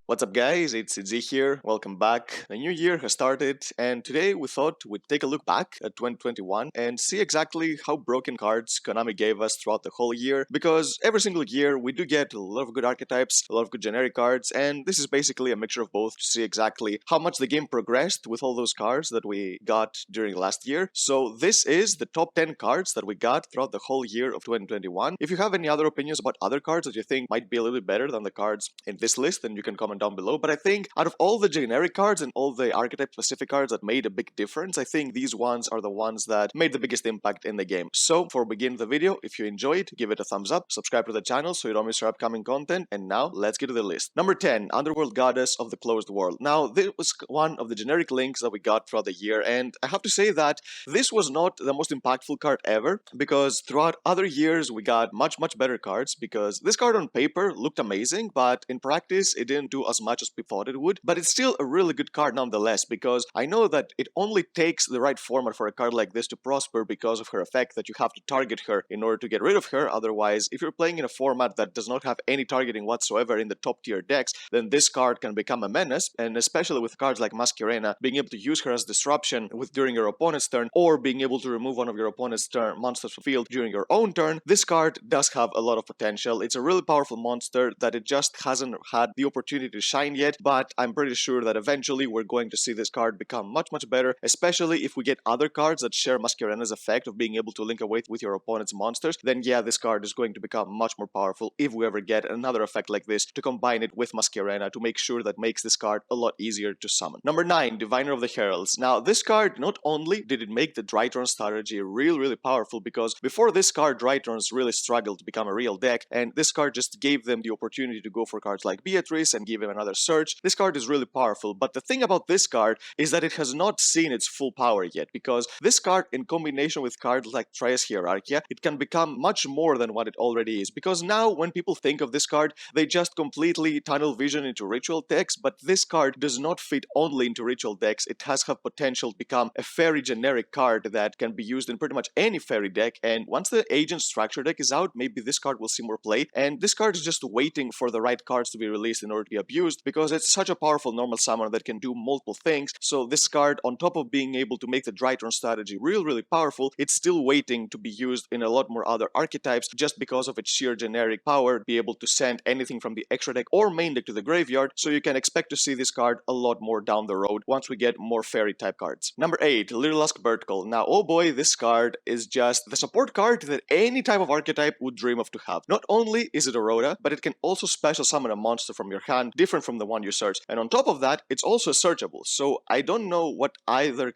What's up guys, it's Z here, welcome back. The new year has started and today we thought we'd take a look back at 2021 and see exactly how broken cards Konami gave us throughout the whole year, because every single year we do get a lot of good archetypes, a lot of good generic cards, and this is basically a mixture of both to see exactly how much the game progressed with all those cards that we got during last year. So this is the top 10 cards that we got throughout the whole year of 2021. If you have any other opinions about other cards that you think might be a little bit better than the cards in this list, then you can comment down below. But I think out of all the generic cards and all the archetype specific cards that made a big difference, I think these ones are the ones that made the biggest impact in the game. So before we begin the video, if you enjoyed, give it a thumbs up, subscribe to the channel so you don't miss our upcoming content, and now let's get to the list. Number 10, Underworld Goddess of the Closed World. Now this was one of the generic links that we got throughout the year, and I have to say that this was not the most impactful card ever, because throughout other years we got much better cards, because this card on paper looked amazing, but in practice it didn't do as much as we thought it would. But it's still a really good card nonetheless, because I know that it only takes the right format for a card like this to prosper because of her effect that you have to target her in order to get rid of her. Otherwise, if you're playing in a format that does not have any targeting whatsoever in the top tier decks, then this card can become a menace, and especially with cards like Masquerena, being able to use her as disruption during your opponent's turn, or being able to remove one of your opponent's monsters from the field during your own turn, this card does have a lot of potential. It's a really powerful monster that it just hasn't had the opportunity to shine yet, but I'm pretty sure that eventually we're going to see this card become much better, especially if we get other cards that share Masquerena's effect of being able to link away with your opponent's monsters. Then yeah, this card is going to become much more powerful if we ever get another effect like this to combine it with Masquerena to make sure that makes this card a lot easier to summon. Number 9, Diviner of the Heralds. Now this card, not only did it make the Drytron strategy really powerful, because before this card Drytrons really struggled to become a real deck, and this card just gave them the opportunity to go for cards like Beatrice and give him another search. This card is really powerful, but the thing about this card is that it has not seen its full power yet, because this card in combination with cards like Trias Hierarchia, it can become much more than what it already is, because now when people think of this card, they just completely tunnel vision into ritual decks, but this card does not fit only into ritual decks. It has potential to become a fairy generic card that can be used in pretty much any fairy deck, and once the Agent Structure deck is out, maybe this card will see more play, and this card is just waiting for the right cards to be released in order to be abused, because it's such a powerful normal summon that can do multiple things. So this card, on top of being able to make the Drytron strategy really powerful, it's still waiting to be used in a lot more other archetypes just because of its sheer generic power, be able to send anything from the extra deck or main deck to the graveyard. So you can expect to see this card a lot more down the road once we get more fairy type cards. Number 8, Little Ask Vertical. Now oh boy, this card is just the support card that any type of archetype would dream of to have. Not only is it a Rhoda, but it can also special summon a monster from your hand different from the one you search, and on top of that it's also searchable. So I don't know what other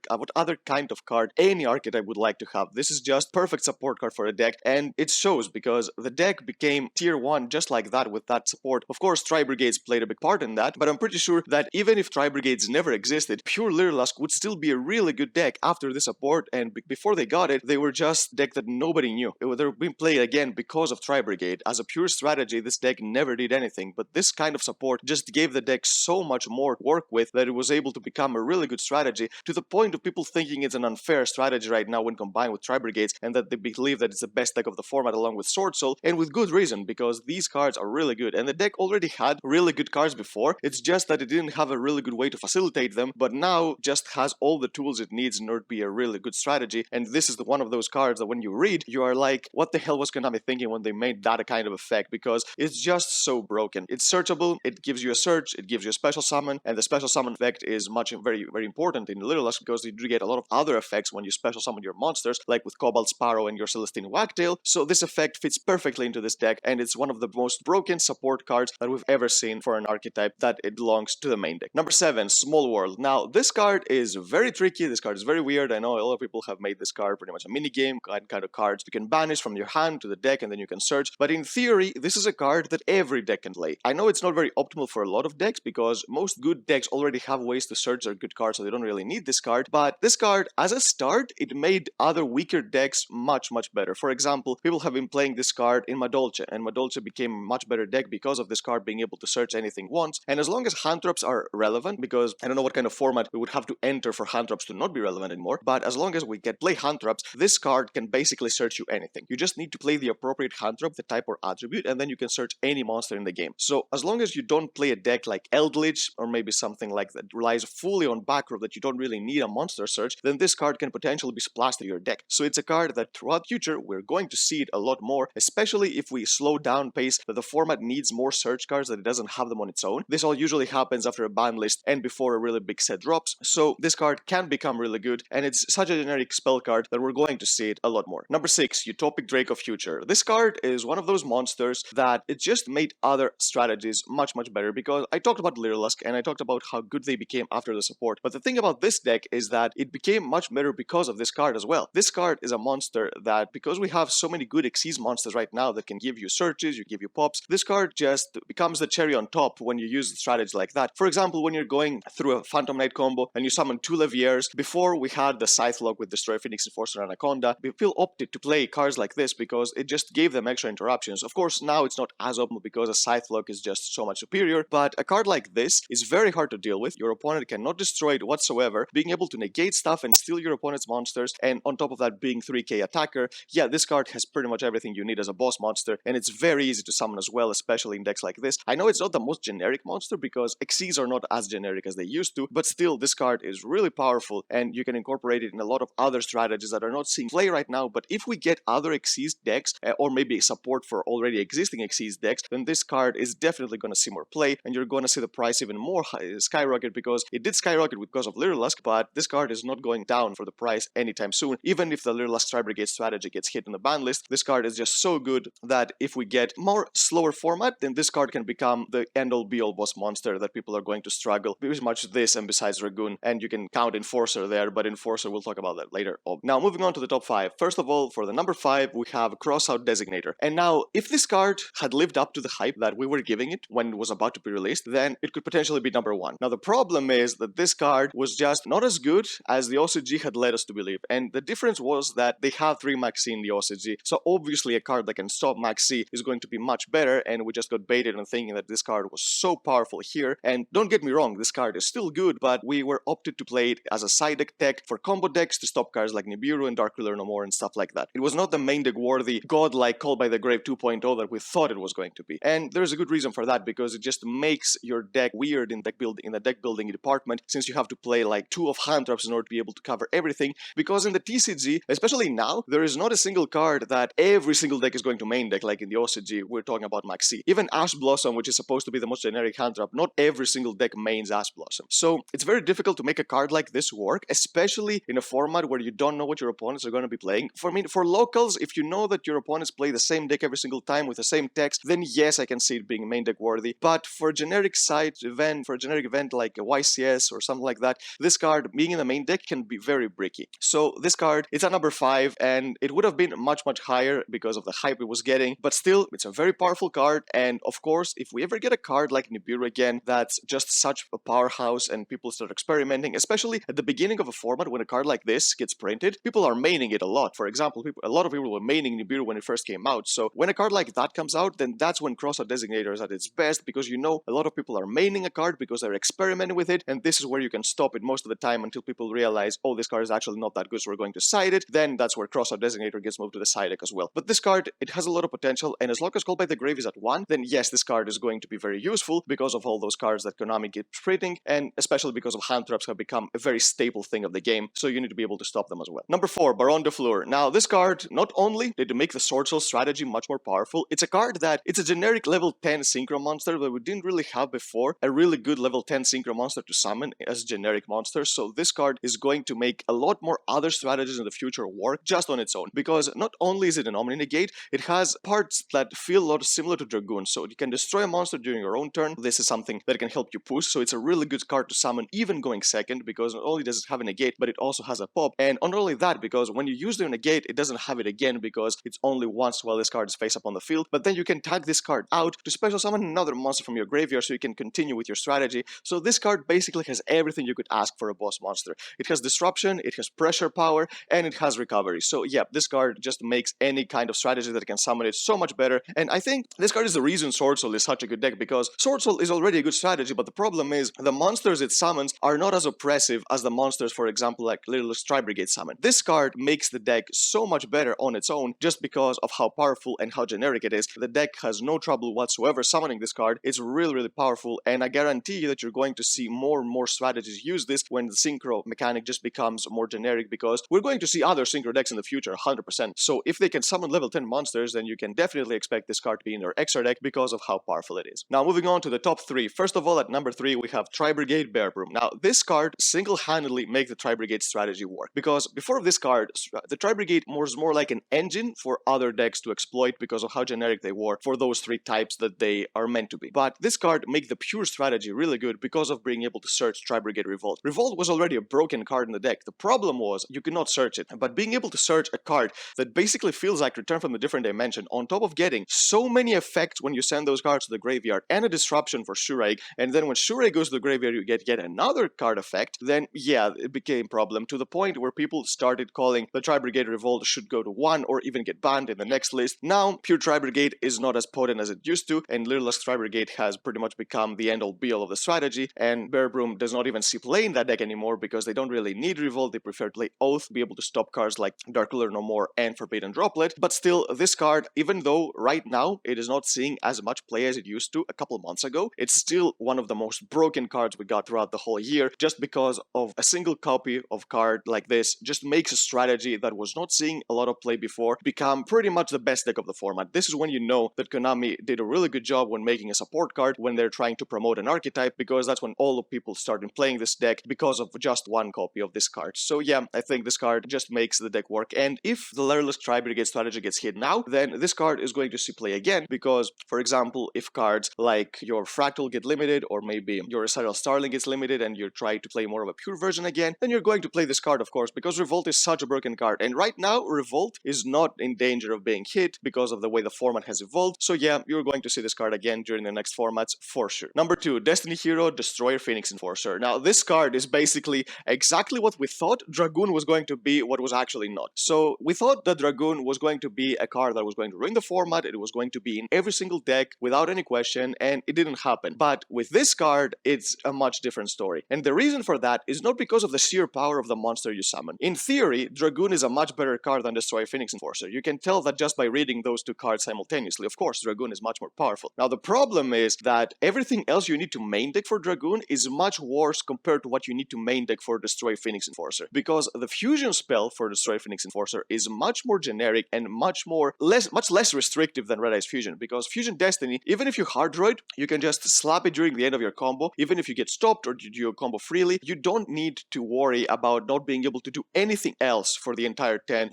kind of card any archetype would like to have. This is just perfect support card for a deck, and it shows because the deck became tier 1 just like that with that support. Of course TriBrigades played a big part in that, but I'm pretty sure that even if TriBrigades never existed, pure Lyrlask would still be a really good deck after the support, and before they got it, they were just a deck that nobody knew. They were being played again because of TriBrigade. As a pure strategy, this deck never did anything, but this kind of support just gave the deck so much more to work with that it was able to become a really good strategy, to the point of people thinking it's an unfair strategy right now when combined with TriBrigades, and that they believe that it's the best deck of the format along with Sword Soul, and with good reason, because these cards are really good, and the deck already had really good cards before. It's just that it didn't have a really good way to facilitate them, but now just has all the tools it needs in order to be a really good strategy. And this is one of those cards that when you read, you are like, what the hell was Konami thinking when they made that kind of effect, because it's just so broken. It's searchable, it gives you a search, it gives you a special summon, and the special summon effect is very important in Little Ask, because you do get a lot of other effects when you special summon your monsters, like with Cobalt Sparrow and your Celestine Wagtail. So this effect fits perfectly into this deck, and it's one of the most broken support cards that we've ever seen for an archetype that it belongs to the main deck. Number 7, Small World. Now this card is very tricky, this card is very weird. I know a lot of people have made this card pretty much a mini game kind of cards you can banish from your hand to the deck and then you can search, but in theory this is a card that every deck can play. I know it's not very optimal for a lot of decks, because most good decks already have ways to search their good cards, so they don't really need this card, but this card as a start, it made other weaker decks much better. For example, people have been playing this card in Madolche, and Madolche became a much better deck because of this card being able to search anything once. And as long as hand traps are relevant, because I don't know what kind of format we would have to enter for hand traps to not be relevant anymore, but as long as we get play hand traps, this card can basically search you anything. You just need to play the appropriate hand trap, the type or attribute, and then you can search any monster in the game. So as long as you don't play a deck like Eldritch or maybe something like that relies fully on back row that you don't really need a monster search, then this card can potentially be splashed to your deck. So it's a card that throughout the future we're going to see it a lot more, especially if we slow down pace that the format needs more search cards, that it doesn't have them on its own. This all usually happens after a ban list and before a really big set drops, so this card can become really good, and it's such a generic spell card that we're going to see it a lot more. Number 6, Utopic Drake of Future. This card is one of those monsters that it just made other strategies much better, because I talked about Lyrlusk and I talked about how good they became after the support, but the thing about this deck is that it became much better because of this card as well. This card is a monster that, because we have so many good Xyz monsters right now that can give you searches, you give you pops, this card just becomes the cherry on top when you use strategies like that. For example, when you're going through a Phantom Knight combo and you summon 2 Leviers, before we had the Scythe lock with Destroy Phoenix, Enforcer, and Anaconda, people opted to play cards like this because it just gave them extra interruptions. Of course, now it's not as optimal because a Scythe lock is just so much superior, but a card like this is very hard to deal with. Your opponent cannot destroy it whatsoever. Being able to negate stuff and steal your opponent's monsters, and on top of that being 3k attacker, yeah, this card has pretty much everything you need as a boss monster, and it's very easy to summon as well, especially in decks like this. I know it's not the most generic monster because Xyz are not as generic as they used to, but still this card is really powerful and you can incorporate it in a lot of other strategies that are not seeing play right now. But if we get other Xyz decks or maybe support for already existing Xyz decks, then this card is definitely going to see more play, and you're going to see the price even more skyrocket, because it did skyrocket because of Lyrlusk, but this card is not going down for the price anytime soon. Even if the Lyrlusk TriBrigade strategy gets hit in the ban list, this card is just so good that if we get more slower format, then this card can become the end-all be-all boss monster that people are going to struggle. Pretty much this and besides Dragoon, and you can count Enforcer there, but Enforcer, we'll talk about that later. Now, moving on to the top 5. First of all, for the number 5, we have Crossout Designator. And now, if this card had lived up to the hype that we were giving it when it was about to be released, then it could potentially be number 1. Now, the problem is that this card was just not as good as the OCG had led us to believe, and the difference was that they have 3 Maxi in the OCG, so obviously a card that can stop Maxi is going to be much better, and we just got baited on thinking that this card was so powerful here. And don't get me wrong, this card is still good, but we were opted to play it as a side deck tech for combo decks to stop cards like Nibiru and Dark Ruler No More and stuff like that. It was not the main deck worthy godlike Call by the Grave 2.0 that we thought it was going to be, and there's a good reason for that, because it just makes your deck weird in the deck building department, since you have to play like 2 of hand traps in order to be able to cover everything, because in the TCG, especially now, there is not a single card that every single deck is going to main deck like in the OCG. We're talking about Maxi. Even Ash Blossom, which is supposed to be the most generic hand trap, not every single deck mains Ash Blossom. So it's very difficult to make a card like this work, especially in a format where you don't know what your opponents are going to be playing. For locals, if you know that your opponents play the same deck every single time with the same text, then yes, I can see it being main deck worthy. But for a generic event like a YCS or something like that, this card being in the main deck can be very bricky. So this card, it's at number 5, and it would have been much higher because of the hype it was getting, but still, it's a very powerful card. And of course, if we ever get a card like Nibiru again, that's just such a powerhouse and people start experimenting, especially at the beginning of a format when a card like this gets printed, people are maining it a lot. For example, a lot of people were maining Nibiru when it first came out, so when a card like that comes out, then that's when Crossout Designator is at its best, because you know a lot of people are maining a card because they're experimenting with it, and this is where you can stop it most of the time until people realize, oh, this card is actually not that good, so we're going to side it. Then that's where Crossout Designator gets moved to the side deck as well. But this card, it has a lot of potential, and as long as Call by the Grave is at 1, then yes, this card is going to be very useful because of all those cards that Konami keeps printing, and especially because of hand traps have become a very staple thing of the game, so you need to be able to stop them as well. Number 4, Baron de Fleur. Now, this card, not only did it make the Sword Soul strategy much more powerful, it's a card that, it's a generic level 10 synchro monster that we didn't really have before, a really good level 10 synchro monster to summon as generic monster, so this card is going to make a lot more other strategies in the future work just on its own, because not only is it an Omni Negate, it has parts that feel a lot similar to Dragoon, so you can destroy a monster during your own turn. This is something that can help you push, so it's a really good card to summon even going second, because not only does it have a negate, but it also has a pop, and not only that, because when you use the negate, it doesn't have it again because it's only once while this card is face up on the field, but then you can tag this card out to special summon another monster from your graveyard so you can continue with your strategy. So this card basically has everything you could ask for a boss monster. It has disruption, it has pressure power, and it has recovery. So yeah, this card just makes any kind of strategy that can summon it so much better, and I think this card is the reason Sword Soul is such a good deck, because Sword Soul is already a good strategy, but the problem is the monsters it summons are not as oppressive as the monsters, for example, like Little TriBrigade summon. This card makes the deck so much better on its own just because of how powerful and how generic it is. The deck has no trouble whatsoever summoning this card. It's really powerful, and I guarantee you that you're going to see more and more strategies use this when the synchro mechanic just becomes more generic, because we're going to see other synchro decks in the future 100%. So if they can summon level 10 monsters, then you can definitely expect this card to be in their extra deck because of how powerful it is. Now moving on to the top 3. First of all, at number 3 we have TriBrigade Bear Broom. Now this card single-handedly makes the TriBrigade strategy work, because before this card the TriBrigade was more like an engine for other decks to exploit because of how generic they were for those 3 types that they are meant to be. But this card makes the pure strategy really good because of being able to search TriBrigade Revolt. Revolt was already a broken card in the deck. The problem was you could not search it, but being able to search a card that basically feels like Return from a Different Dimension, on top of getting so many effects when you send those cards to the graveyard and a disruption for Shuraig, and then when Shuraig goes to the graveyard you get yet another card effect, then yeah, it became a problem, to the point where people started calling the TriBrigade Revolt should go to 1 or even get banned in the next list. Now, pure TriBrigade is not as potent as it used to, and Littlest TriBrigade has pretty much become the end-all be-all of the strategy, and Bear Broom does not even see play in that deck anymore because they don't really need Revolt. They prefer to play Oath, be able to stop cards like Dark Ruler No More and Forbidden Droplet. But still, this card, even though right now it is not seeing as much play as it used to a couple months ago, it's still one of the most broken cards we got throughout the whole year, just because of a single copy of card like this just makes a strategy that was not seeing a lot of play before become pretty much the best deck of the format. This is when you know that Konami did a really good job when making a support card when they're trying to promote an archetype, because that's when all the people started playing this deck because of just one copy of this card. So yeah, I think this card just makes the deck work, and if the Lareless TriBrigade strategy gets hit now, then this card is going to see play again, because, for example, if cards like your Fractal get limited, or maybe your Recital Starling gets limited and you're trying to play more of a pure version again, then you're going to play this card, of course, because Revolt is such a broken card, and right now Revolt is not in danger of being hit because of the way the format has evolved. So yeah, you're going to see this card again during the next formats for sure. Number 2, Destiny Hero Destroyer Phoenix Enforcer. Now this card is basically exactly what we thought Dragoon was going to be, what was actually not. So we thought that Dragoon was going to be a card that was going to ruin the format, it was going to be in every single deck without any question, and it didn't happen. But with this card, it's a much different story. And the reason for that is not because of the sheer power of the monster you summon. In theory, Dragoon is a much better card than Destroyer Phoenix Enforcer. You can tell that just by reading those 2 cards simultaneously. Of course, Dragoon is much more powerful. Now the problem is that everything else you need to main deck for Dragoon is much worse compared to what you need to main deck for Destroy Phoenix Enforcer, because the fusion spell for Destroy Phoenix Enforcer is much more generic and much less restrictive than Red Eyes Fusion, because Fusion Destiny, even if you hard droid, you can just slap it during the end of your combo. Even if you get stopped or you do your combo freely, you don't need to worry about not being able to do anything else for the entire turn,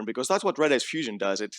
because that's what Red Eyes Fusion does. It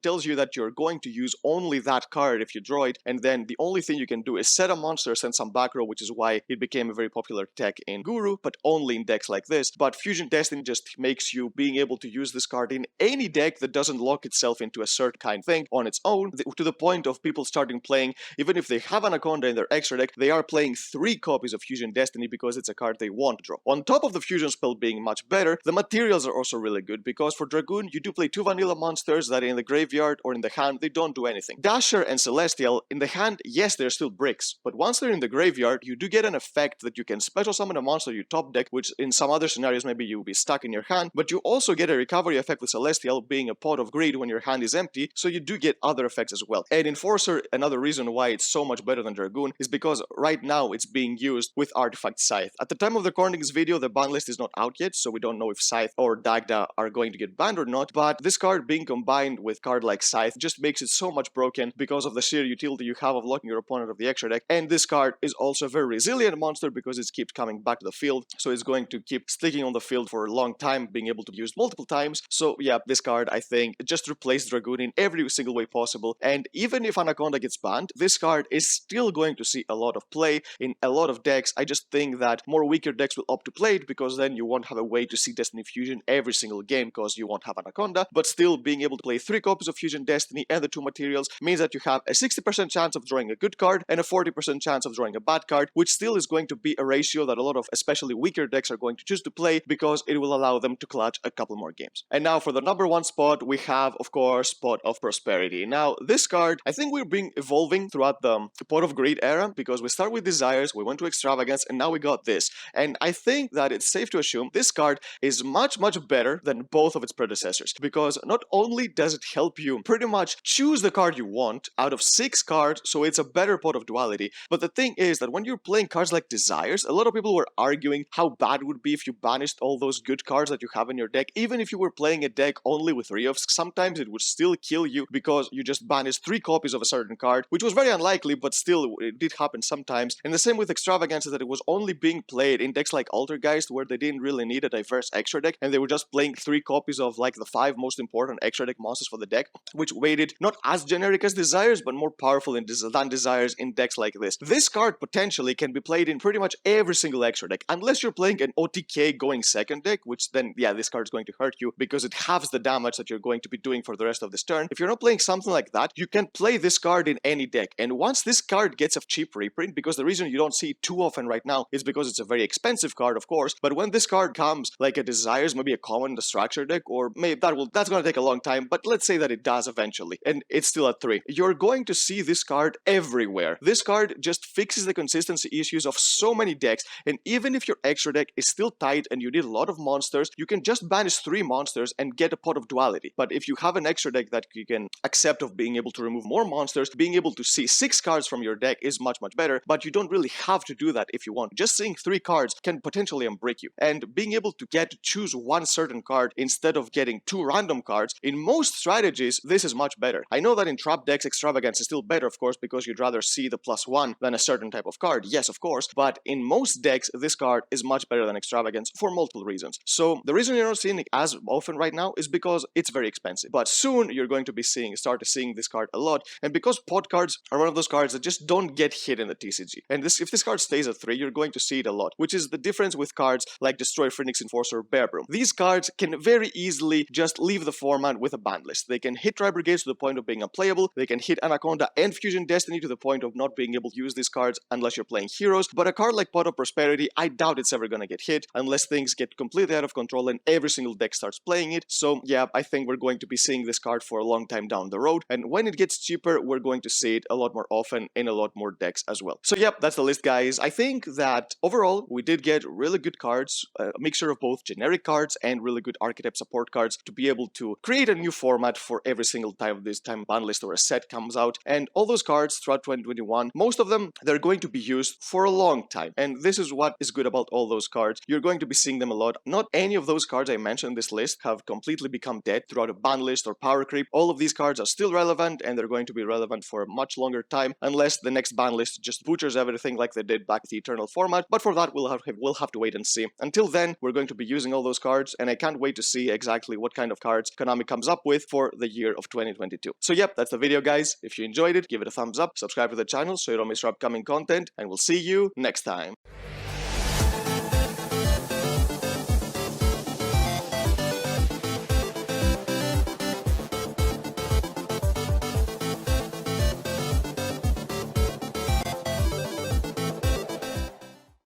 tells you that you're going to use only that card if you droid, and then the only thing you can do is set a monster, send some back row, which is why it became a very popular tech in Guru, but only in decks like this. But Fusion Destiny just makes you being able to use this card in any deck that doesn't lock itself into a certain kind of thing on its own, to the point of people starting playing, even if they have Anaconda in their extra deck, they are playing 3 copies of Fusion Destiny because it's a card they want to draw. On top of the Fusion spell being much better, the materials are also really good, because for Dragoon, you do play 2 vanilla monsters that in the graveyard or in the hand, they don't do anything. Dasher and Celestial, in the hand, yes, they're still bricks, but once they're in the graveyard, you do get an effect that you can special summon a monster you top deck, which in some other scenarios maybe you'll be stuck in your hand, but you also get a recovery effect with Celestial being a pot of greed when your hand is empty, so you do get other effects as well. And Enforcer, another reason why it's so much better than Dragoon, is because right now it's being used with Artifact Scythe. At the time of recording this video, the ban list is not out yet, so we don't know if Scythe or Dagda are going to get banned or not, but this card being combined with card like Scythe just makes it so much broken because of the sheer utility you have of locking your opponent of the extra deck. And this card is also a very resilient monster because it keeps coming back to the field, so it's going to keep sticking on the field for a long time, being able to be used multiple times. So yeah, this card, I think, just replaced Dragoon in every single way possible, and even if Anaconda gets banned, this card is still going to see a lot of play in a lot of decks. I just think that more weaker decks will opt to play it, because then you won't have a way to see Destiny Fusion every single game because you won't have Anaconda, but still being able to play 3 copies of Fusion Destiny and the 2 materials means that you have a 60% chance of drawing a good card and a 40% chance of drawing a bad card, which still is going to be a ratio that a lot of especially weaker decks are going to choose to play, because it will allow them to clutch a couple more games. And now for the number 1 spot, we have, of course, Pot of Prosperity. Now, this card, I think we're being evolving throughout the Pot of Greed era, because we start with Desires, we went to Extravagance, and now we got this. And I think that it's safe to assume this card is much better than both of its predecessors, because not only does it help you pretty much choose the card you want out of 6 cards, so it's a better pot of duality. But the thing is that when you're playing cards like Desires, a lot of people were arguing how bad it would be if you banished all those good cards that you have in your deck. Even if you were playing a deck only with Reofs, sometimes it would still kill you because you just banished 3 copies of a certain card, which was very unlikely, but still it did happen sometimes. And the same with Extravagances, that it was only being played in decks like Altergeist, where they didn't really need a diverse extra deck, and they were just playing 3 copies of like the 5 most important extra deck monsters for the deck, which made it not as generic as Desires, but more powerful than Desires in decks like this. This card potentially can be played in pretty much every single extra deck, unless you're playing an OTK going second deck, which then, yeah, this card is going to hurt you because it halves the damage that you're going to be doing for the rest of this turn. If you're not playing something like that, you can play this card in any deck, and once this card gets a cheap reprint, because the reason you don't see it too often right now is because it's a very expensive card, of course, but when this card comes like a Desires, maybe a common in the structure deck, or maybe that's gonna take a long time, but let's say that it does eventually, and it's still at 3, you're going to see this card everywhere. This card just fixes the consistency issues of so many decks, and even if your extra deck is still tight and you need a lot of monsters, you can just banish 3 monsters and get a pot of duality. But if you have an extra deck that you can accept of being able to remove more monsters, being able to see 6 cards from your deck is much better, but you don't really have to do that if you want. Just seeing 3 cards can potentially unbreak you, and being able to get to choose one certain card instead of getting 2 random cards, in most strategies, this is much better. I know that in trap decks, Extravagance is still better, of course, because you'd rather see the +1 than a certain type of card. Yes, of course, but in most decks, this card is much better than Extravagance for multiple reasons. So the reason you're not seeing it as often right now is because it's very expensive. But soon you're going to be start seeing this card a lot, and because pod cards are one of those cards that just don't get hit in the TCG. And if this card stays at 3, you're going to see it a lot, which is the difference with cards like Destroy Phoenix Enforcer or Bear Broom. These cards can very easily just leave the format with a ban list. They can hit TriBrigades to the point of being unplayable, they can hit Anaconda and Fusion Destiny to the point of not being able to use these cards unless you're playing heroes, but a card like Pot of Prosperity, I doubt it's ever gonna get hit unless things get completely out of control and every single deck starts playing it. So yeah, I think we're going to be seeing this card for a long time down the road, and when it gets cheaper, we're going to see it a lot more often in a lot more decks as well. So yep, that's the list, guys. I think that overall, we did get really good cards, a mixture of both generic cards and really good archetype support cards to be able to create a new format for every single time this time ban list or a set comes out. And all those cards throughout 2021, most of them, they're going to be used for a long time. And this is what is good about all those cards. You're going to be seeing them a lot. Not any of those cards I mentioned in this list have completely become dead throughout a ban list or power creep. All of these cards are still relevant, and they're going to be relevant for a much longer time, unless the next ban list just butchers everything like they did back with the Eternal format. But for that, we'll have to wait and see. Until then, we're going to be using all those cards, and I can't wait to see exactly what kind of cards Konami comes up with for the year of 2022. So yep, that's the video, guys. If you enjoyed it, give it a thumbs up, subscribe to the channel so you don't miss our upcoming content, and we'll see you next time.